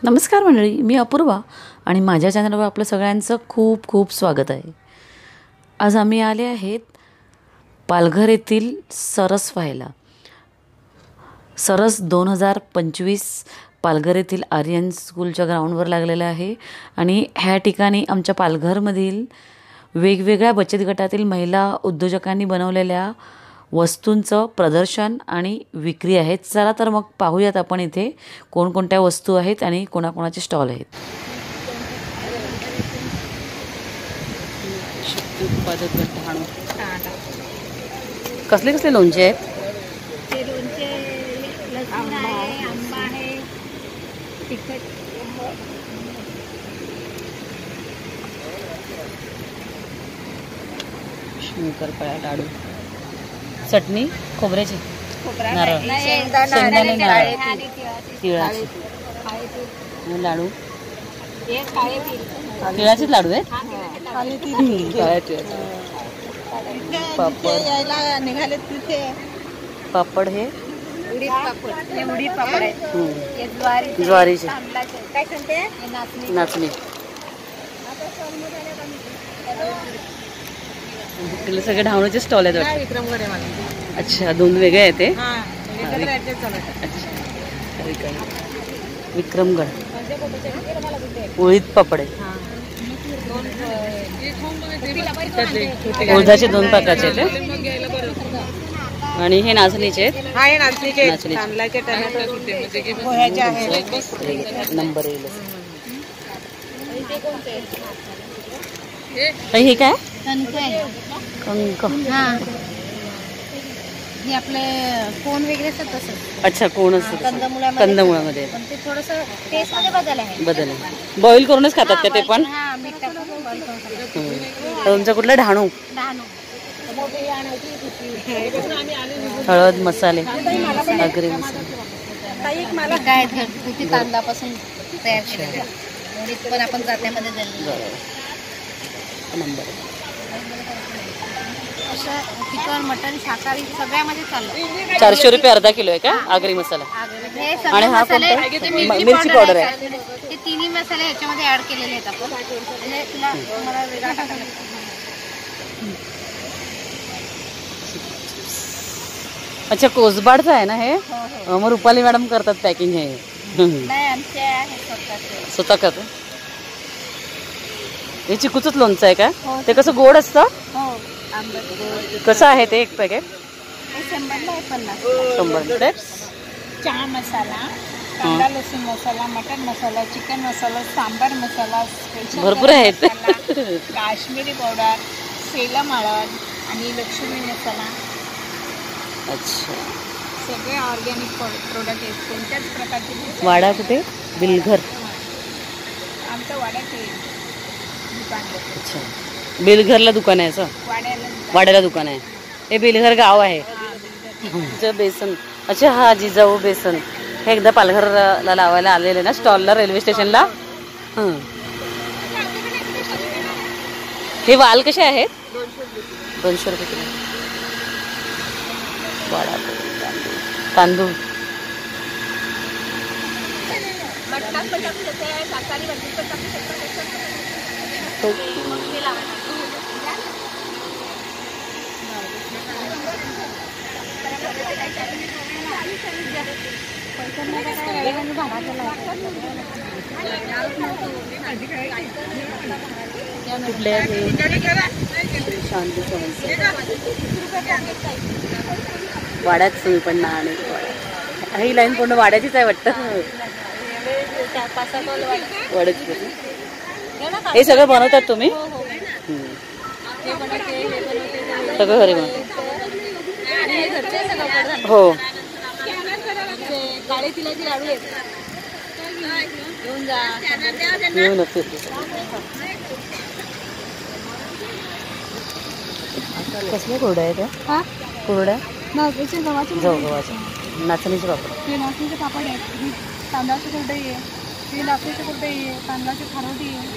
नमस्कार मंडळी, मी अपूर्वा आणि माझ्या चॅनलवर आपलं सगळ्यांचं खूप खूप स्वागत आहे. आज आम्ही आले आहेत पालघर येथील सरस पाहायला. सरस 2025 पालघर येथील आर्यन स्कूलच्या ग्राउंडवर लागलेलं आहे आणि ह्या ठिकाणी आमच्या पालघरमधील वेगवेगळ्या बचत गटातील महिला उद्योजकांनी बनवलेल्या वस्तूंचं प्रदर्शन आणि विक्री आहेत. चला तर मग पाहूयात आपण इथे कोणकोणत्या वस्तू आहेत आणि कोणाकोणाचे स्टॉल आहेत. उत्पादक गटाणू कसले कसले लोणचे आहेत? ते लोणचे लसूण आहे, आंबा आहे, तिखट शंकरपाळ्या लाडू, चटणी खोबऱ्याची, खोबरा नारळ, शेंगदाणे, नारळ, तिळाची लाडू. हे काळे तीळ. तिळाचेच लाडू आहेत. काळे तीळ. काळ्या तिळाचे. पापड यायला निघाले तिथे पापड हे उडीद पापड. हे उडीद पापड आहे. हे ज्वारीचे, ज्वारीचे. तांदळाचे. काय सांगते? हे नाचणी. नाचणी. तिकडे सगळे ढावण्याचे स्टॉल आहेत वाटतं. विक्रमगड आहे मला. अच्छा, दोन वेगळे आहेत ते. विक्रमगड उडीद पापड आहे. उडदाचे दोन प्रकारचे आहेत आणि हे नाचणीचे आहेत. तांदळाचे, टोमॅटो, पोह्याचे आहे. नंबर येईल. हे काय? कंक. हे आपले कोण वगैरे असतात तसं. अच्छा, कोण असतं? कंदमुळामध्ये पण ते थोडंसं टेस्ट मध्ये बदल आहे. बदल आहे. बॉईल करूनच खातात का ते पण? हा, मीठ टाकून boil करून खातात. तुमचं कुठलं ढाणू? डहाणू. हळद, मसाले, आगरी मसाले. मला काय घरगुती तांदळापासून तयार केलेलं आहे. उडीद पण आपण जात्यामध्ये दिलेलं. नंबर. असं चिकन, मटन, शाकाहारी सगळ्यामध्ये चाललं. 400 रुपये अर्धा किलो आहे का आगरी मसाला? हे आणि सगळे हा मसाले, कोणता? मिरची पावडर आहे. हे तिन्ही मसाले ह्याच्यामध्ये ऍड केलेले आहेत आपण. म्हणजे तुला तुम्हाला वेगळा टाकायला अच्छा, कोसबाडचं आहे ना हे? मग रुपाली मॅडम करतात पॅकिंग हे. नाही, आमचे आहे स्वतःचे. स्वतः करतात. हे चिकूचंच लोणचं आहे का? ते कसं गोड असतं? हो, आंबट. कसं आहे ते एक पॅकेट? हे 100ला आहे, 50. 100. चहा मसाला, कांदा लसूण मसाला, मटन मसाला, चिकन मसाला, सांबार मसाला, स्पेशल भरपूर आहेत. काश्मीरी पावडर, सेलम हळद आणि लक्ष्मी मसाला. अच्छा, सगळे ऑर्गॅनिक प्रोडक्ट आहेत. कोणत्याच प्रकारचे. वाडा कुठे? बिलघर. आमचं वाड्याचे दुकान आहे. अच्छा, बिलघरला दुकान आहे असं? वाड्याला दुकान आहे. हे बिलघर गाव आहे. बेसन. अच्छा, हा जिजाऊ बेसन. हे एकदा पालघरला लावायला आलेले ना स्टॉलला, रेल्वे स्टेशनला. हे वाल कसे आहेत? 200 रुपये किलो. वाडा तांदूळ. वाड्यात पण आणि ही लाईन पूर्ण वाड्याचीच आहे वाटतं. वाड्याची. हे सगळं बनवतात तुम्ही? सगळं घरी बनवतात. हो. काळे तिलाचे लाडू आहेत. घेऊन जा. येऊ नक्की. कसल्या कोरड्या आहे त्या? कोरड्या गव्हाच्या. नाचणीचे पापड. हे नाचणीचे पापड आहेत. तांदळाची कुरडई आहे. ही नाचणीची कुरडई आहे. तांदळाची खारोटी आहे.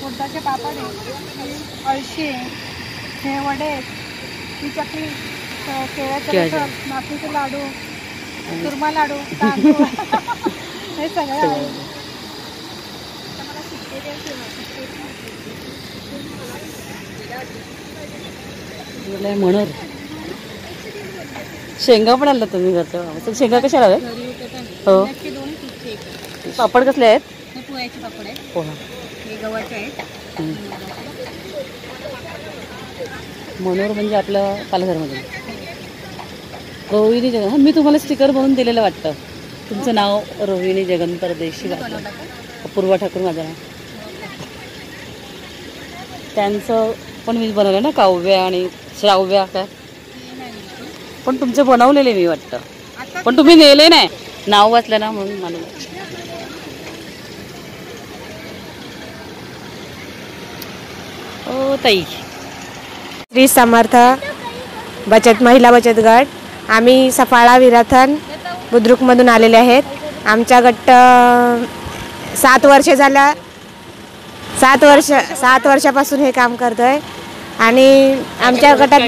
उडदाचे पापड आहे. अळशी आहे. हे वडे आहेत. ही चकली, केळ्याचं, नाचणीचे लाडू, चुरमा लाडू, तांदूळ हे सगळं आहे. म्हणून शेंगा पण आणला तुम्ही घरच्या. शेंगा कशा हव्या? हो. पापड कसले आहेत? पोह्याचे पापड आहेत. पोहा. हे गव्हाचे आहेत. मनोर म्हणजे आपलं पालघरमध्ये. रोहिणी जगन. मी तुम्हाला स्टिकर बनवून दिलेलं वाटतं. तुमचं नाव रोहिणी जगन परदेशी वाटलं. अपूर्वा ठाकूर माझं नाव. त्यांचं पण मी बनवलं ना, काव्या आणि श्राव्या काय, पण तुमचे बनवलेले मी वाटतं, पण तुम्ही नेले नाही, नाव वाचलं ना म्हणून मला. ओ ताई. श्री समर्थ महिला बचत गट. आम्ही सफाळा विराथन बुद्रुकमधून आलेले आहेत. आमचा गट 7 वर्ष झाला. 7 वर्षापासून हे काम करतोय आणि आमच्या गटात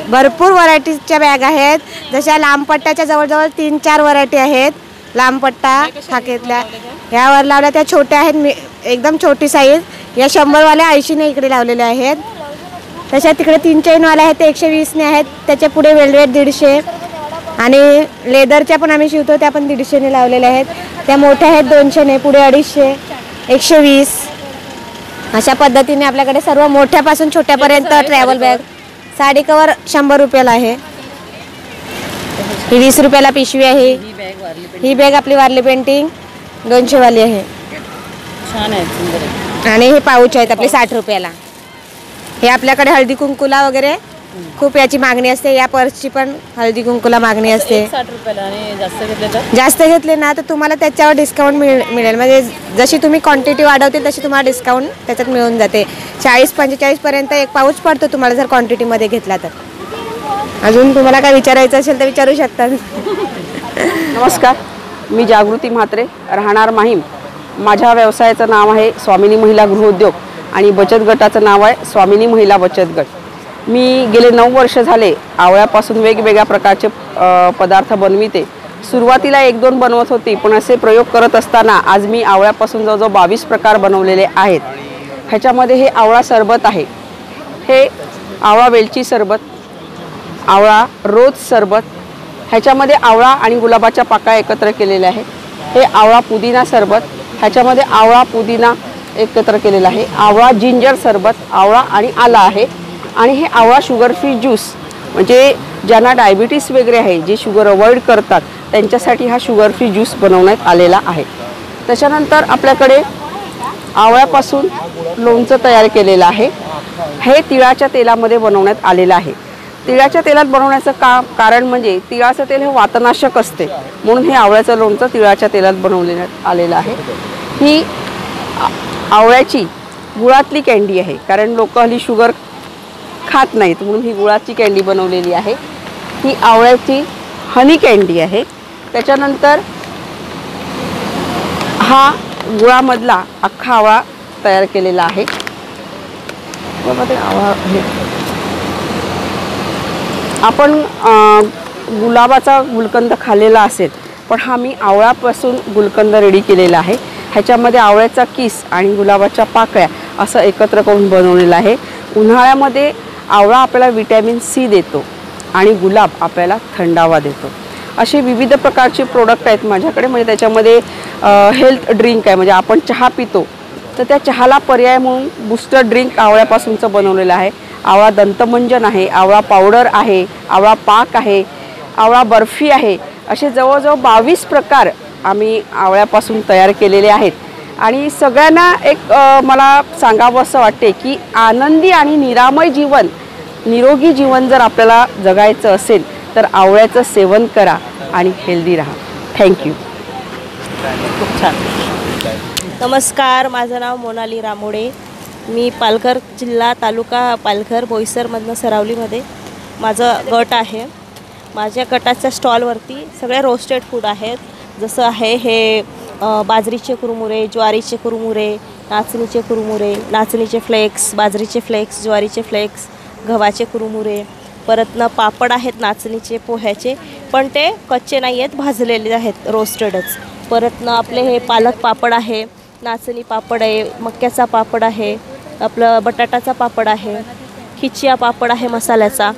भरपूर व्हरायटीजच्या बॅग आहेत. जशा लांबपट्ट्याच्या जवळजवळ 3-4 व्हरायटी आहेत. लांबपट्टा खाकेतल्या ह्यावर लावल्या, त्या छोट्या आहेत, एकदम छोटी साईज. या 100वाल्या 80ने इकडे लावलेल्या आहेत. तशा तिकडे 3 चेनवाल्या आहेत, ते 120ने आहेत. त्याच्या पुढे वेल्वेट 150 आणि लेदरच्या पण आम्ही शिवतो, त्या पण 150ने लावलेल्या आहेत. त्या मोठ्या आहेत 200ने, पुढे 250, 120. अशा पद्धतीने आपल्याकडे सर्व मोठ्यापासून छोट्यापर्यंत ट्रॅव्हल बॅग. साडी कवर 100 रुपयाला आहे. ही 20 रुपयाला पिशवी आहे. ही बॅग आपली वारली पेंटिंग 200वाली आहे. छान आहे, सुंदर आहे. आणि हे पाऊच आहेत आपले 60 रुपयाला. हे आपल्याकडे हळदी कुंकूला वगैरे खूप याची मागणी असते. या पर्सची पण हळदी कुंकूला मागणी असते. 60 रुपयाला. आणि जास्त घेतले ना तर तुम्हाला त्याच्यावर डिस्काउंट मिळेल. म्हणजे जशी तुम्ही क्वांटिटी वाढवतील तशी तुम्हाला डिस्काउंट त्याच्यात मिळून जाते. 40-45 पर्यंत एक पाऊच पडतो तुम्हाला जर क्वांटिटीमध्ये घेतला तर. अजून तुम्हाला काय विचारायचं असेल तर विचारू शकता. नमस्कार, मी जागृती म्हात्रे, राहणार माहीम. माझ्या व्यवसायाचं नाव आहे स्वामिनी महिला गृहोद्योग आणि बचत गटाचं नाव आहे स्वामिनी महिला बचत गट. मी गेले 9 वर्ष झाले आवळ्यापासून वेगवेगळ्या प्रकारचे पदार्थ बनविते. सुरुवातीला 1-2 बनवत होती, पण असे प्रयोग करत असताना आज मी आवळ्यापासून जवळजवळ 22 प्रकार बनवलेले आहेत. ह्याच्यामध्ये हे आवळा सरबत आहे, हे आवळा वेलची सरबत, आवळा रोज सरबत, ह्याच्यामध्ये आवळा आणि गुलाबाच्या पाकळ्या एकत्र केलेल्या आहे. हे आवळा पुदिना सरबत, ह्याच्यामध्ये आवळा पुदिना एकत्र केलेला आहे. आवळा जिंजर सरबत, आवळा आणि आला आहे. आणि हे आवळा शुगर फ्री ज्यूस, म्हणजे ज्यांना डायबिटीस वगैरे आहे, जे शुगर अवॉइड करतात त्यांच्यासाठी हा शुगर फ्री ज्यूस बनवण्यात आलेला आहे. त्याच्यानंतर आपल्याकडे आवळ्यापासून लोणचं तयार केलेलं आहे. हे तिळाच्या तेलामध्ये बनवण्यात आलेलं आहे. तिळाच्या तेलात बनवण्याचं कारण म्हणजे तिळाचं तेल हे वातनाशक असते, म्हणून हे आवळ्याचं लोणचं तिळाच्या तेलात बनवण्यात आलेलं आहे. ही आवळ्याची गुळातली कँडी आहे, कारण लोक हल्ली शुगर खात नाहीत म्हणून ही गुळाची कँडी बनवलेली आहे. ही आवळ्याची हनी कँडी आहे. त्याच्यानंतर हा गुळामधला अख्खा आवळा तयार केलेला आहे. बघा ते आवळा हे आपण गुलाबाचा गुलकंद खाल्लेला असेल, पण हा मी आवळ्यापासून गुलकंद रेडी केलेला आहे. ह्याच्यामध्ये आवळ्याचा किस आणि गुलाबाच्या पाकळ्या असं एकत्र करून बनवलेलं आहे. उन्हाळ्यामध्ये आवळा आपल्याला विटॅमिन सी देतो आणि गुलाब आपल्याला थंडावा देतो. असे विविध प्रकारचे प्रोडक्ट आहेत माझ्याकडे. म्हणजे त्याच्यामध्ये हेल्थ ड्रिंक आहे, म्हणजे आपण चहा पितो तर त्या चहाला पर्याय म्हणून बूस्टर ड्रिंक आवळ्यापासूनचं बनवलेलं आहे. आवळा दंतमंजन आहे, आवळा पावडर आहे, आवळा पाक आहे, आवळा बर्फी आहे. असे जवळजवळ 22 प्रकार आम्ही आवळ्यापासून तयार केलेले आहेत. आणि सगळ्यांना एक मला सांगावं असं वाटते की आनंदी आणि निरामय जीवन, निरोगी जीवन जर आपल्याला जगायचं असेल तर आवळ्याचं सेवन करा आणि हेल्दी राहा. थँक्यू. खूप छान. नमस्कार, माझं नाव मोनाली रामोडे. मी पालघर जिल्हा तालुका पालघर बोईसरमधनं सरावलीमध्ये माझं गट आहे. माझ्या गटाच्या स्टॉलवरती सगळे रोस्टेड फूड आहेत. जसं आहे हे बाजरीचे कुरमुरे, ज्वारीचे कुरमुरे, नाचणीचे कुरमुरे, नाचणीचे फ्लेक्स, बाजरीचे फ्लेक्स, ज्वारीचे फ्लेक्स, गव्हाचे कुरमुरे. परतनं पापड आहेत नाचणीचे, पोह्याचे, पण ते कच्चे नाही आहेत, भाजलेले आहेत, रोस्टेडच. परतनं आपले हे पालक पापड आहे, नाचणी पापड आहे, मक्याचा पापड आहे, आपलं बटाटाचा पापड आहे, खिचिया पापड आहे मसाल्याचा.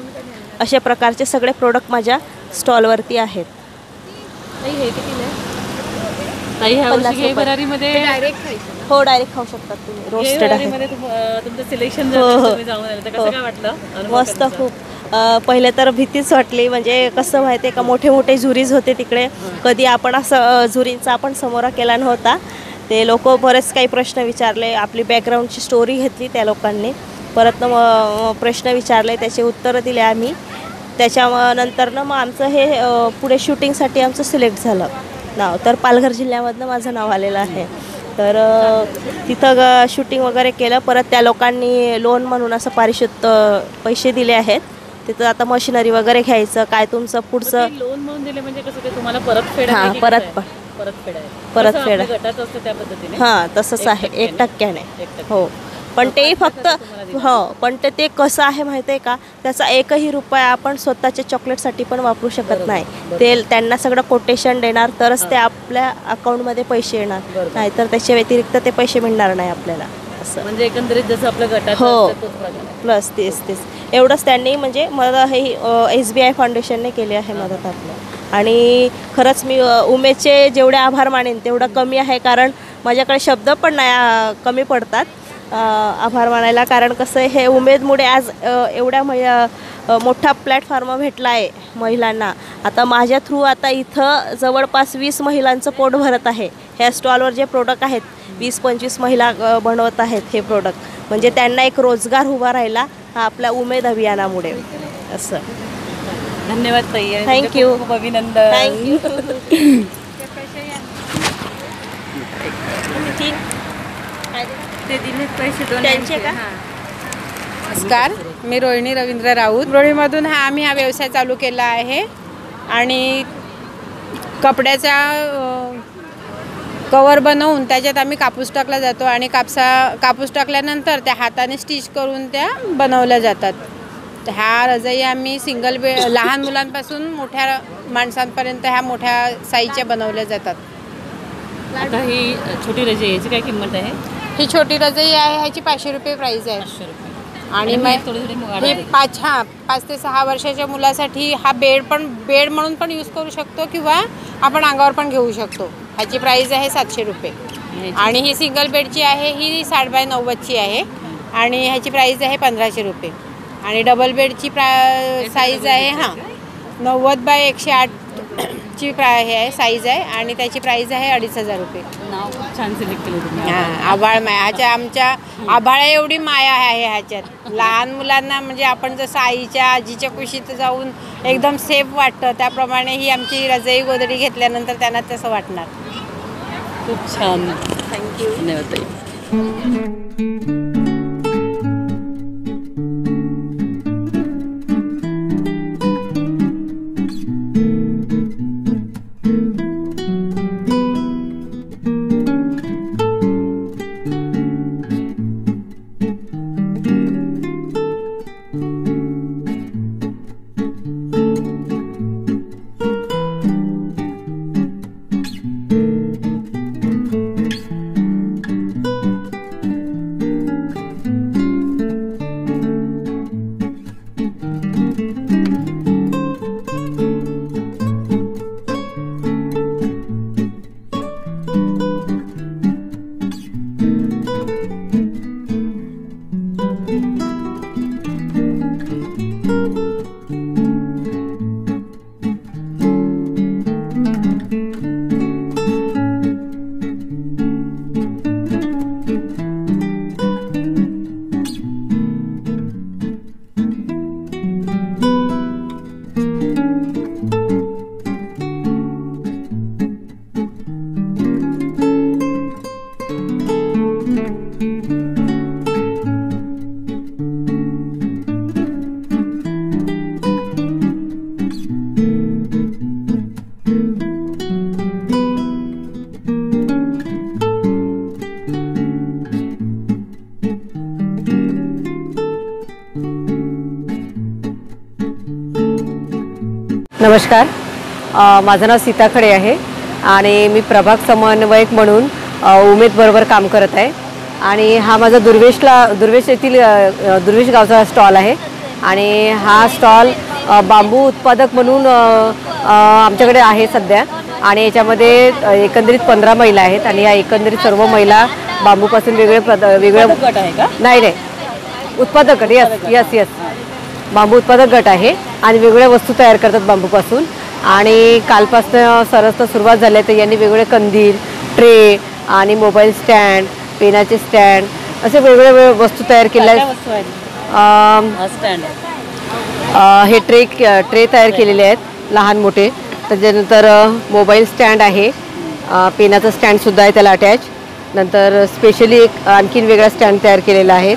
अशा प्रकारचे सगळे प्रोडक्ट माझ्या स्टॉलवरती आहेत. हो, डायरेक्ट खाऊ शकतात तुम्ही. रोस्टेड आहे. मस्त खूप. पहिले तर भीतीच वाटली, म्हणजे कसं माहिती आहे का, मोठे मोठे झुरीज होते तिकडे. कधी आपण असं झुरींचा आपण समोरा केला नव्हता. ते लोक बरेच काही प्रश्न विचारले, आपली बॅकग्राऊंडची स्टोरी घेतली त्या लोकांनी, परत प्रश्न विचारले, त्याचे उत्तरं दिले आम्ही. त्याच्यानंतर मग आमचं हे पुढे शूटिंगसाठी आमचं सिलेक्ट झालं नाव. तर पालघर जिल्ह्यामधनं माझं नाव आलेलं आहे. तर तिथं शूटिंग वगैरे केलं. परत त्या लोकांनी लोन म्हणून असं पारितोषिक पैसे दिले आहेत. तिथं आता मशिनरी वगैरे घ्यायचं, काय तुमचं पुढचं लोन म्हणून दिले म्हणजे कसं ते तुम्हाला परतफेड हां, परतफेड आहे. गटाचं असतं त्या पद्धतीने. हां, तसंच आहे. 1% हो. पण ते फक्त हो, पण ते कसं आहे माहिती आहे का, त्याचा 1ही रुपया आपण स्वतःच्या चॉकलेटसाठी पण वापरू शकत नाही. ते त्यांना सगळं कोटेशन देणार तरच ते आपल्या अकाउंटमध्ये पैसे येणार, नाहीतर त्याच्या व्यतिरिक्त ते पैसे मिळणार नाही आपल्याला. असं म्हणजे एकंदरीत जसं आपलं गटात हो, प्लस तेच एवढंच त्यांनी म्हणजे मला हे SBI फाउंडेशनने केले आहे मदत आपलं. आणि खरंच मी उमेदचे जेवढे आभार मानेन तेवढं कमी आहे, कारण माझ्याकडे शब्द पण नाही, कमी पडतात आभार मानायला. कारण कसं आहे, हे उमेदमुळे आज एवढ्या मोठा प्लॅटफॉर्म भेटला आहे महिलांना. आता माझ्या थ्रू आता इथं जवळपास 20 महिलांचं पोट भरत आहे. ह्या स्टॉलवर जे प्रोडक्ट आहेत 20-25 महिला बनवत आहेत हे प्रोडक्ट. म्हणजे त्यांना एक रोजगार उभा राहिला हा आपल्या उमेद अभियानामुळे. असं. धन्यवाद ताई. थँक्यू. खूप अभिनंदन. थँक्यू. ते दिले पैसे त्यांचे का? नमस्कार, मी रोहिणी रवींद्र राऊत. रोहिणीमधून आम्ही हा व्यवसाय चालू केला आहे. आणि कपड्याचा कवर बनवून त्याच्यात आम्ही कापूस टाकला जातो आणि कापूस टाकल्यानंतर त्या हाताने स्टिच करून त्या बनवल्या जातात. ह्या रजाई आम्ही सिंगल बेड, लहान मुलांपासून मोठ्या माणसांपर्यंत ह्या मोठ्या साईजच्या बनवल्या जातात. आता ही छोटी रजाई याची काय किंमत आहे? ही छोटी रजाई आहे, ह्याची 500 रुपये प्राईज आहे. 500 रुपये. आणि मग हे 5 ते 6 वर्षाच्या मुलासाठी हा बेड म्हणून पण यूज करू शकतो, किंवा आपण अंगावर पण घेऊ शकतो. ह्याची प्राईज आहे 700 रुपये. आणि ही सिंगल बेडची आहे, ही 7x90ची आहे आणि ह्याची प्राईज आहे 1500 रुपये. आणि डबल बेडची साईज आहे 90x108ची हे आहे साईज आहे, आणि त्याची प्राईज आहे 2500 रुपये. नाव खूप छान सिलेक्ट केलं तुम्ही. आभाळ माया. आमच्या आभाळा एवढी माया आहे ह्याच्यात. लहान मुलांना म्हणजे आपण जसं आईच्या आजीच्या कुशीत जाऊन एकदम सेफ वाटतं, त्याप्रमाणे ही आमची रजाई गोदडी घेतल्यानंतर त्यांना तसं वाटणार. खूप छान. थँक्यू. धन्यवाद ताई. नमस्कार, माझं नाव सीता खडे आहे आणि मी प्रभाग समन्वयक म्हणून उमेदबरोबर काम करत आहे. आणि हा माझा दुर्वेश येथील दुर्वेश गावचा स्टॉल आहे. आणि हा स्टॉल बांबू उत्पादक म्हणून आमच्याकडे आहे सध्या. आणि याच्यामध्ये एकंदरीत 15 महिला आहेत. आणि या एकंदरीत सर्व महिला बांबूपासून वेगळे गट आहे का? नाही, उत्पादक गट. यस बांबू उत्पादक गट आहे. आणि वेगवेगळ्या वस्तू तयार करतात बांबूपासून. आणि कालपासून सरस सुरुवात झाली आहे. तर यांनी वेगवेगळे कंदील, ट्रे आणि मोबाईल स्टँड, पेनाचे स्टँड असे वेगवेगळे वस्तू तयार केल्या आहेत. हे ट्रे तयार केलेले आहेत लहान मोठे. त्याच्यानंतर मोबाईल स्टँड आहे, पेनाचं स्टँडसुद्धा आहे त्याला अटॅच. नंतर स्पेशली एक आणखीन वेगळा स्टँड तयार केलेला आहे.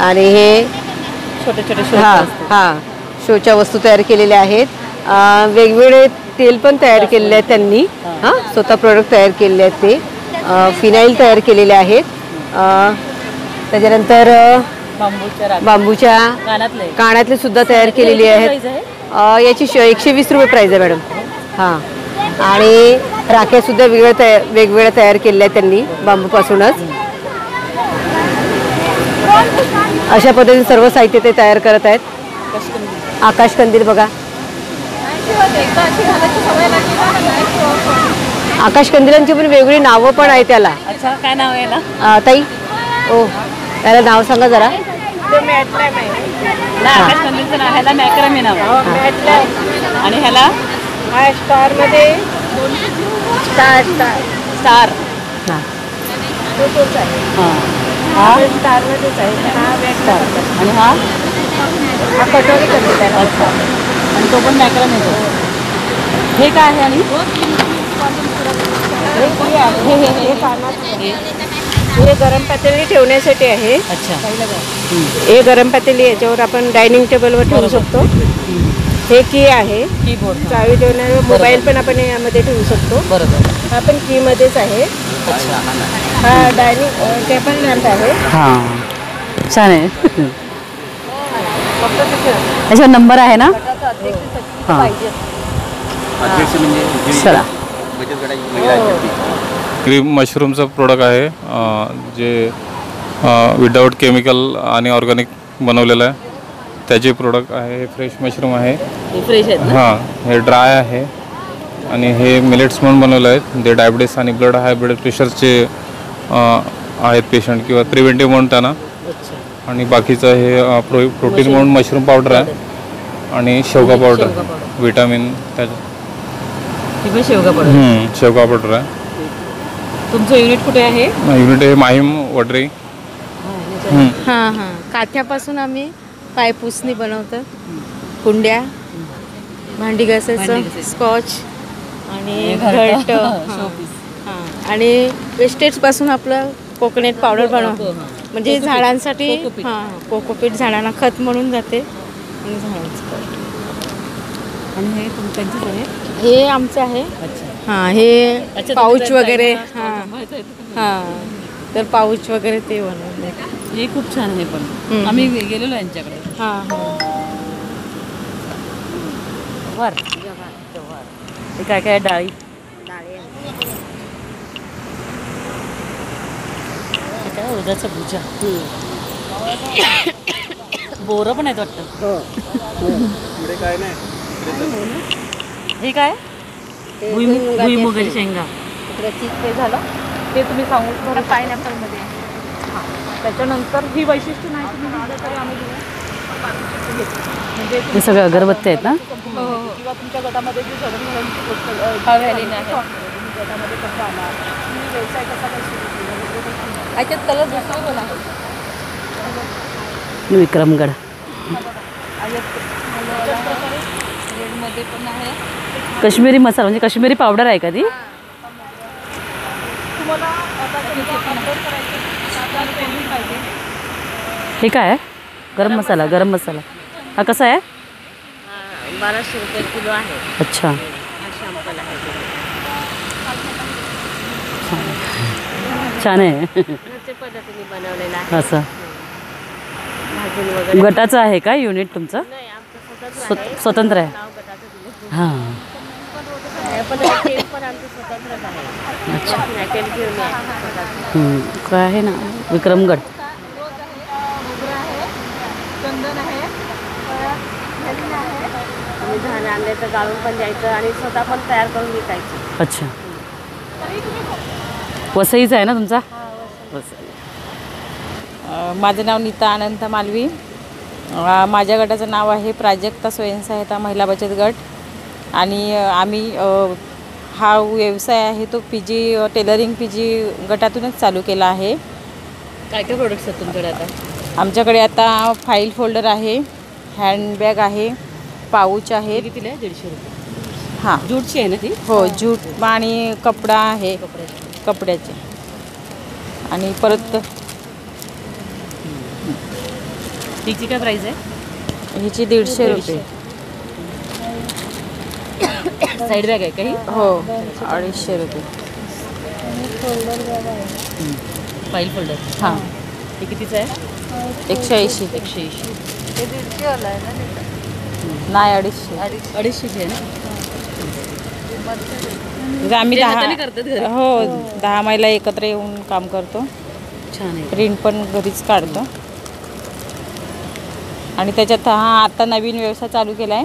आणि हे छोटे शोच्या वस्तू तयार केलेल्या आहेत. वेगवेगळे तेल पण तयार केलेले आहेत त्यांनी. स्वतः प्रोडक्ट तयार केलेले आहेत ते. फिनाईल तयार केलेले आहेत. त्याच्यानंतर बांबूच्या कानातले सुद्धा तयार केलेली आहेत. याची 120 रुपये प्राईज आहे मॅडम. आणि राख्यासुद्धा वेगवेगळ्या तयार केलेल्या आहेत त्यांनी बांबूपासूनच. अशा पद्धतीने सर्व साहित्य ते तयार करत आहेत. आकाश कंदील बघा, आकाश कंदिलांची पण वेगळी नावं पण आहे त्याला. अच्छा, काय नाव आहे याला ताई? ओ, त्याला नाव सांगा जरा. आकाश कंदीलचं नाव, ह्याला मॅक्रमी नाव. आणि ह्याला स्टारमध्ये स्टार स्टार. स्टारमध्येच आहे. आणि हा कटोरी कंदील आहे. अच्छा, आणि तो पण मॅक्रमी येतो. हे काय आहे? आणि हे गरम पातेली ठेवण्यासाठी आहे. अच्छा, हे गरम पातेली याच्यावर आपण डायनिंग टेबलवर ठेवू शकतो. हे की आहे, कीबोर्ड. चावी ठेवण्यावर मोबाईल पण आपण यामध्ये ठेवू शकतो. बरोबर. हा पण कीमध्येच आहे. हा डायनिंग टेबल लॅम्प आहे. छान आहे. त्याच्यावर नंबर आहे ना? चला. क्रीम मशरूमचं प्रोडक्ट आहे जे विदाऊट केमिकल आणि ऑर्गॅनिक बनवलेलं आहे. त्याचे प्रोडक्ट आहे. हे फ्रेश मशरूम आहे. फ्रेश आहेत. हे ड्राय आहे. आणि हे मिलेट्स म्हणून बनवले आहेत. जे डायबिटीस आणि हाय ब्लड प्रेशरचे आहेत पेशंट किंवा प्रिव्हेंटिव्ह म्हणून त्यांना. आणि बाकीचं हे प्रोटीन म्हणून मशरूम पावडर आहे. आणि शेवगा पावडर, विटामिन त्याचं. शेवगा पावडर आहे. तुमचं युनिट कुठे आहे? युनिट हे माहीम वडरी. काथ्यापासून आम्ही पायपुसणी बनवतो. कुंड्या, भांडी घासायचं, स्कॉच आणि घट. आणि वेस्टेजपासून आपलं कोकोनट पावडर बनवतो. म्हणजे झाडांसाठी कोकोपीट झाडांना खत म्हणून जाते. आणि झाडांचं. आणि हे तुमचं आहे? हे आमचं आहे. हे पाऊच वगैरे. तर पाऊच वगैरे ते बनवले. हे खूप छान आहे. पण आम्ही गेलेलो यांच्याकडे. वर हे काय काय डाळी? काय उद्याचं भुजा. बोरं पण आहेत वाटतं. हे काय? भुईमुगाची शेंगा. ते झालं. ते तुम्ही सांगू बरं. पायनॅपलमध्ये. त्याच्यानंतर ही वैशिष्ट्य नाही तुम्ही दिलं तरी आम्ही म्हणजे हे सगळे अगरबत्ती आहेत ना? किंवा तुमच्या गटामध्ये जी जडणघडणची गोष्ट गटामध्ये कसं आला, तुम्ही व्यवसाय कसा काय सुरू केला, याच्यात कलर दुसरं बोला. विक्रमगड. रेडमध्ये पण आहे. काश्मीरी मसाला म्हणजे काश्मीरी पावडर आहे का ती? हे काय आहे? गरम मसाला. गरम मसाला हा कसा आहे? 1200 रुपये किलो आहे. अच्छा, हा शॅम्पल आहे. छान आहे. घरच्या पद्धतीने बनवलेला आहे. असं भाजून वगैरे. गटाचं आहे का युनिट तुमचं? नाही, आमचं स्वतःच आहे. स्वतंत्र आहे. नाव गटाचं दिलं. हां. काय आहे ना विक्रमगड. चंदन आहे, आणल्याचं गाळून पण द्यायचं आणि स्वतः पण तयार करून विकायचं. अच्छा, वसईचा आहे ना तुमचा? माझं नाव नीता अनंत मालवी. माझ्या गटाचं नाव आहे प्राजक्ता स्वयंसहायता महिला बचत गट. आणि आम्ही हा व्यवसाय आहे तो PG टेलरिंग PG गटातूनच चालू केला आहे. काय काय प्रोडक्ट्स आहेत तुमच्याकडे आता? आमच्याकडे आता फाईल फोल्डर आहे, हँडबॅग आहे, पाऊच आहे. कितीला आहे? 150 रुपये. हां, जूटची आहे ना ती? हो, जूट आणि कपडा आहे, कपड्याचे. आणि परत तिची काय प्राईस आहे? ह्याची 150 रुपये. साईड बॅग आहे काही? हो, 250 रुपये. File folder. हां, हे कितीचं आहे? 180. 180. नाही, 250. 250 आहे ना? म्हणजे आम्ही ते 10 हाताने करतात घरी? हो, 10 महिला एकत्र येऊन काम करतो. छान आहे. प्रिंट पण घरीच काढतो. आणि त्याच्यात हा आता नवीन व्यवसाय चालू केला आहे,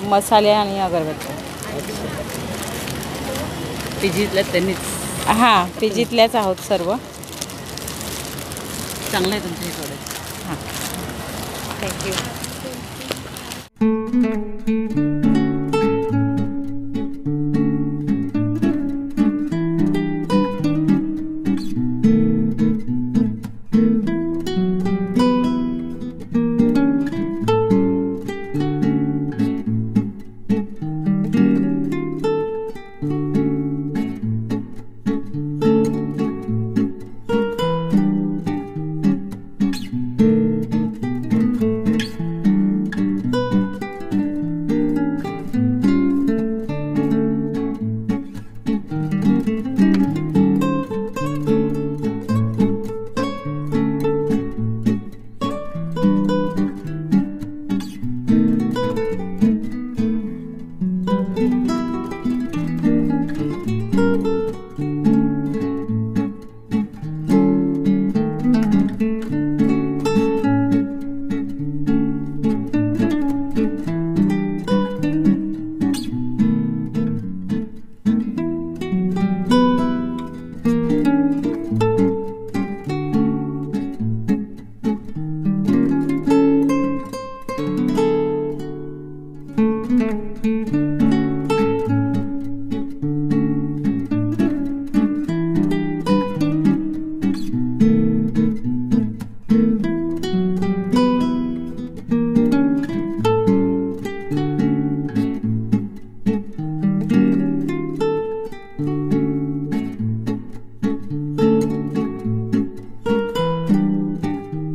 मसाले आणि अगरबत्ती. PGतल्या त्यांनीच? हां, PGतल्याच आहोत सर्व. चांगलं आहे तुमचं हे प्रोडक्ट. हां, थँक्यू.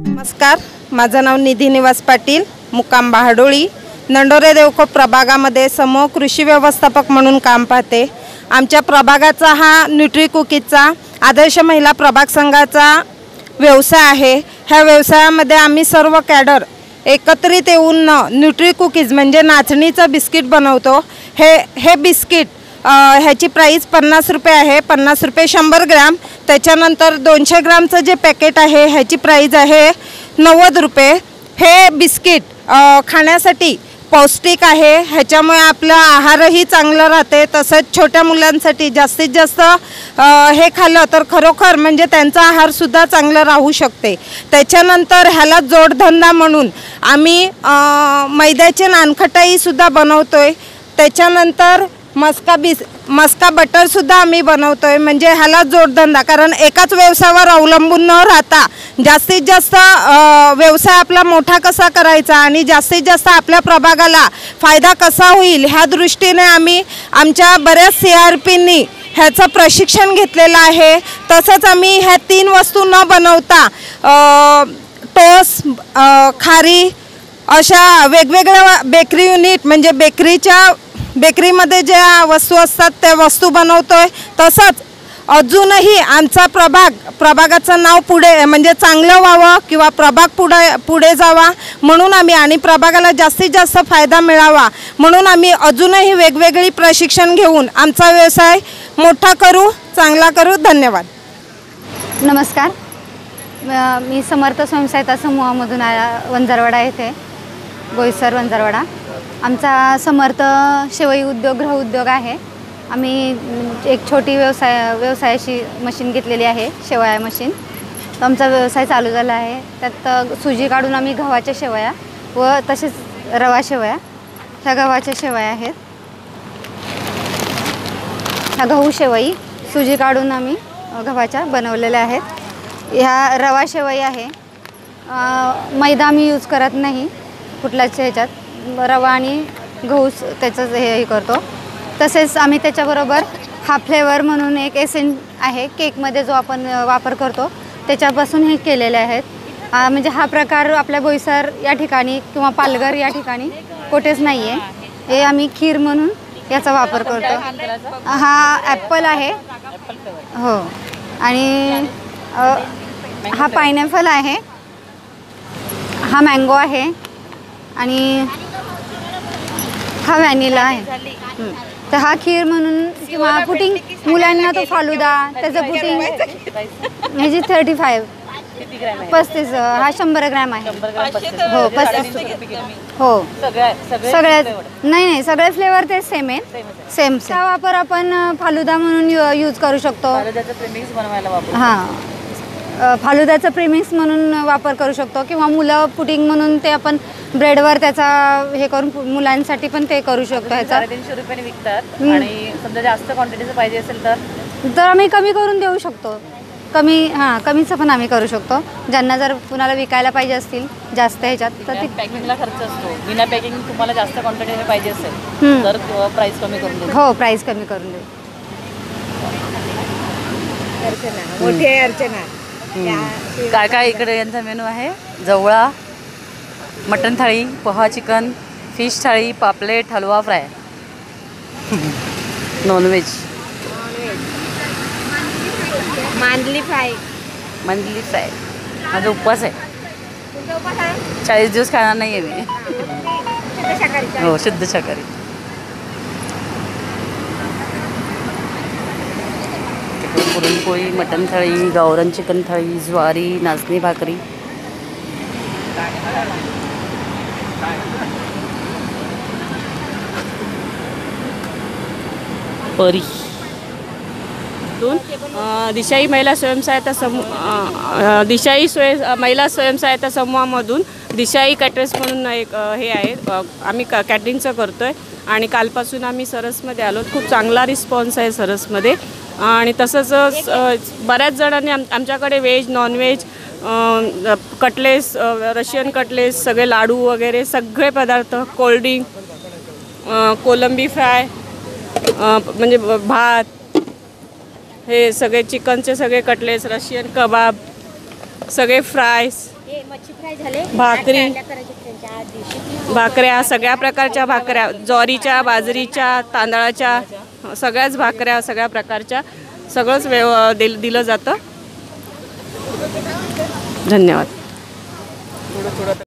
नमस्कार, माझं नाव निधी निवास पाटील, मुक्काम बहाडोळी, नंडोरे देवखोप प्रभागामध्ये समूह कृषी व्यवस्थापक म्हणून काम पाहते. आमच्या प्रभागाचा हा न्यूट्री कुकीजचा आदर्श महिला प्रभाग संघाचा व्यवसाय आहे. ह्या व्यवसायामध्ये आम्ही सर्व कॅडर एकत्रित येऊन न्यूट्री कुकीज म्हणजे नाचणीचं बिस्किट बनवतो. हे बिस्किट ह्याची प्राईस 50 रुपये आहे. 50 रुपये 100 ग्रॅम. त्याच्यानंतर 200 ग्रामचं जे पॅकेट आहे ह्याची प्राईज आहे 90 रुपये. हे बिस्किट खाण्यासाठी पौष्टिक आहे. ह्याच्यामुळे आपला आहारही चांगला राहते. तसंच छोट्या मुलांसाठी जास्तीत जास्त हे खाल्लं तर खरोखर म्हणजे त्यांचा आहारसुद्धा चांगला राहू शकते. त्याच्यानंतर ह्याला जोडधंदा म्हणून आम्ही मैद्याचे नानखटाईसुद्धा बनवतो आहे. त्याच्यानंतर मस्का बटरसुद्धा आम्ही बनवतो आहे. म्हणजे ह्याला जोडधंदा, कारण एकाच व्यवसायावर अवलंबून न राहता जास्तीत जास्त व्यवसाय आपला मोठा कसा करायचा आणि जास्तीत जास्त आपल्या प्रभागाला फायदा कसा होईल ह्या दृष्टीने आम्ही आमच्या बऱ्याच CRPनी ह्याचं प्रशिक्षण घेतलेलं आहे. तसंच आम्ही ह्या 3 वस्तू न बनवता टोस्ट, खारी अशा वेगवेगळ्या बेकरी युनिट म्हणजे बेकरीमध्ये ज्या वस्तू असतात त्या वस्तू बनवतो आहे. तसंच अजूनही आमचा प्रभागाचं नाव पुढे म्हणजे चांगलं व्हावं किंवा प्रभाग पुढे जावा म्हणून आम्ही आणि प्रभागाला जास्तीत जास्त फायदा मिळावा म्हणून आम्ही अजूनही वेगवेगळी प्रशिक्षण घेऊन आमचा व्यवसाय मोठा करू, चांगला करू. धन्यवाद. नमस्कार. मी समर्थ स्वयंसहायता समूहामधून वंजारवाडा येथे, बोईसर वंजारवाडा. आमचा समर्थ शेवई उद्योग, गृह उद्योग आहे. आम्ही एक छोटी व्यवसायाची मशीन घेतलेली आहे, शेवया मशीन. तर आमचा व्यवसाय चालू झाला आहे. त्यात सुजी काढून आम्ही गव्हाच्या शेवया व तसेच रवा शेवया, ह्या गव्हाच्या शेवया आहेत. ह्या गहू शेवई सुजी काढून आम्ही गव्हाच्या बनवलेल्या आहेत. ह्या रवा शेवई आहे. मैदा आम्ही यूज करत नाही कुठल्याच ह्याच्यात, रवा आणि गहू त्याचं हे करतो. तसेच आम्ही त्याच्याबरोबर हा फ्लेवर म्हणून एक एसेंट आहे केकमध्ये जो आपण वापर करतो, त्याच्यापासून हे केलेले आहेत. म्हणजे हा प्रकार आपल्या बोईसर या ठिकाणी किंवा पालघर या ठिकाणी कुठेच नाही आहे. हे आम्ही खीर म्हणून याचा वापर करतो. हा ॲपल आहे. हो. आणि हा पायनॅपल आहे. हा मँगो आहे. आणि हा व्हॅनिला आहे. तर हा खीर म्हणून किंवा पुटिंग मुलांना तो फालुदा त्याचं पुटिंग ह्याची 35 35 हा 100 ग्रॅम आहे. हो 35. हो सगळ्यात नाही सगळे फ्लेवर ते सेम आहे. सेम वापर आपण फालुदा म्हणून यूज करू शकतो. हां फालुद्याचं प्रेमिक्स म्हणून वापर करू शकतो किंवा मुलं पुडिंग म्हणून ते आपण ब्रेडवर त्याचा हे करून मुलांसाठी पण ते करू शकतो. ह्याचा 350 रुपयाने विकतात आणि समजा जास्त क्वांटिटीचं पाहिजे असेल तर आम्ही कमी करून देऊ शकतो. कमीचं पण आम्ही करू शकतो. ज्यांना जर कुणाला विकायला पाहिजे असतील जास्त ह्याच्यात तर ते पॅकिंगला खर्च असतो. बिना पॅकिंग तुम्हाला जास्त क्वांटिटीने पाहिजे असेल तर प्राईस कमी करून देऊ. हो प्राईस कमी करून देऊ. मोठी अर्चना. काय काय इकडे यांचा मेनू आहे? जवळा, मटन थाळी, पोहा चिकन, फिश थाळी, पापलेट, हलवा फ्राय, नॉनव्हेज, मांदली फ्राय. माझा उपवास आहे. 40 दिवस खाणार नाही आहे मी. हो शुद्ध शाकाहारी. पुरणपोळी, मटन थाळी, गावरान चिकन थाळी, ज्वारी, नाचणी भाकरी, परी. दिशाई महिला स्वयंसहायता महिला स्वयंसहायता समूहामधून दिशाई कॅटरर्स म्हणून एक हे आहे. आम्ही कॅटरिंगचं करतो आहे आणि कालपासून आम्ही सरसमध्ये आलो. खूप चांगला रिस्पॉन्स आहे सरसमध्ये. आणि तसंच बऱ्याच जणांनी आमच्याकडे veg, non veg, cutlets, Russian cutlets, सगळे लाडू वगैरे सगळे पदार्थ, कोल्ड्रिंक, कोलंबी फ्राय, म्हणजे भात, हे सगळे चिकनचे सगळे कटलेस, रशियन कबाब, सगळे फ्रायस, भाकऱ्या, सगळ्या प्रकारच्या भाकऱ्या, ज्वारीच्या, बाजरीच्या, तांदळाच्या, सगळ्याच भाकऱ्या, सगळ्या प्रकारच्या सगळंच दिलं जातं. धन्यवाद.